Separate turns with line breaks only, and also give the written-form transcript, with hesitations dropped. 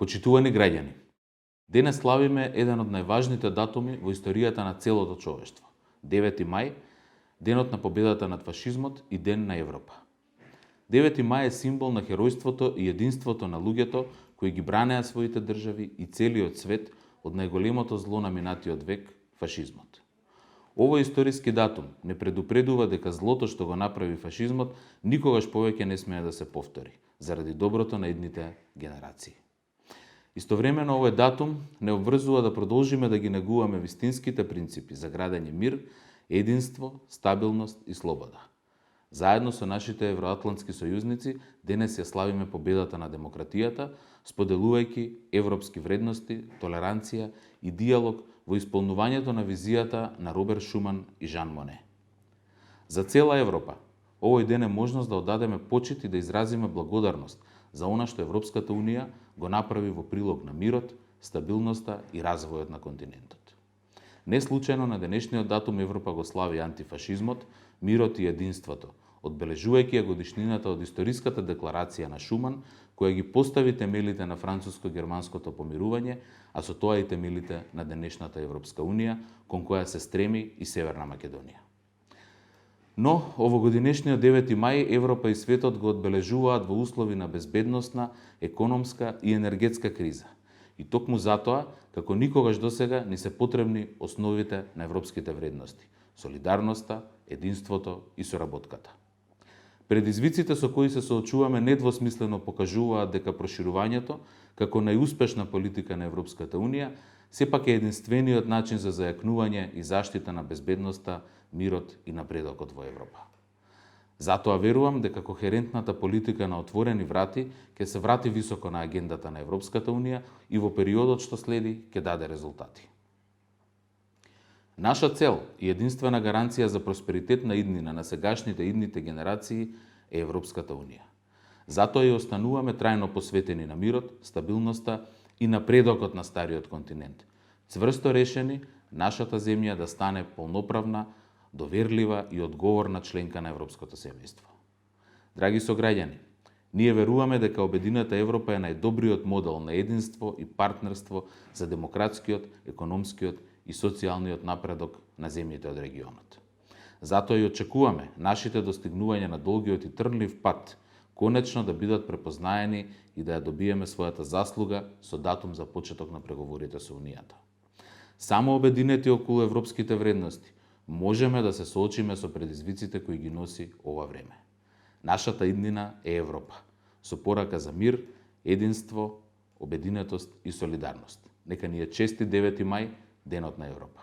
Почитувани граѓани, денес славиме еден од најважните датуми во историјата на целото човештво. 9 мај, денот на победата над фашизмот и ден на Европа. 9 мај е символ на херојството и единството на луѓето кои ги бранеа своите држави и целиот свет од најголемото зло на минатиот век, фашизмот. Овој историски датум не предупредува дека злото што го направи фашизмот никогаш повеќе не смее да се повтори, заради доброто на идните генерации. Истовремено овој датум не обврзува да продолжиме да ги негуваме вистинските принципи за градење мир, единство, стабилност и слобода. Заедно со нашите евроатлантски сојузници денес ја славиме победата на демократијата, споделувајќи европски вредности, толеранција и диалог во исполнувањето на визијата на Роберт Шуман и Жан Моне. За цела Европа, овој ден е можност да одадеме почит и да изразиме благодарност за она што Европската Унија го направи во прилог на мирот, стабилноста и развојот на континентот. Не случајно на денешниот датум Европа го слави антифашизмот, мирот и единството, одбележувајќи ја годишнината од историската декларација на Шуман, која ги постави темелите на француско-германското помирување, а со тоа и темелите на денешната Европска Унија, кон која се стреми и Северна Македонија. Но, овогодинешниот 9 мај, Европа и светот го одбележуваат во услови на безбедносна, економска и енергетска криза. И токму затоа, како никогаш досега, ни се потребни основите на европските вредности – солидарноста, единството и соработката. Предизвиците со кои се соочуваме недвосмислено покажуваат дека проширувањето, како најуспешна политика на Европската Унија, сепак е единствениот начин за зајакнување и заштита на безбедноста, мирот и напредокот во Европа. Затоа верувам дека кохерентната политика на отворени врати ќе се врати високо на агендата на Европската Унија и во периодот што следи ќе даде резултати. Наша цел и единствена гаранција за просперитет на иднина на сегашните идните генерации е Европската Унија. Затоа и остануваме трајно посветени на мирот, стабилноста и напредокот на стариот континент. Цврсто решени нашата земја да стане полноправна, доверлива и одговорна членка на Европското семејство. Драги сограѓани, ние веруваме дека обедината Европа е најдобриот модел на единство и партнерство за демократскиот, економскиот и социјалниот напредок на земјите од регионот. Затоа и очекуваме нашите достигнувања на долгиот и трнлив пат конечно да бидат препознаени и да ја добиеме својата заслуга со датум за почеток на преговорите со Унијата. Само обединети околу европските вредности можеме да се соочиме со предизвиците кои ги носи ова време. Нашата иднина е Европа, со порака за мир, единство, обединетост и солидарност. Нека ни е честит 9 мај, денот на Европа.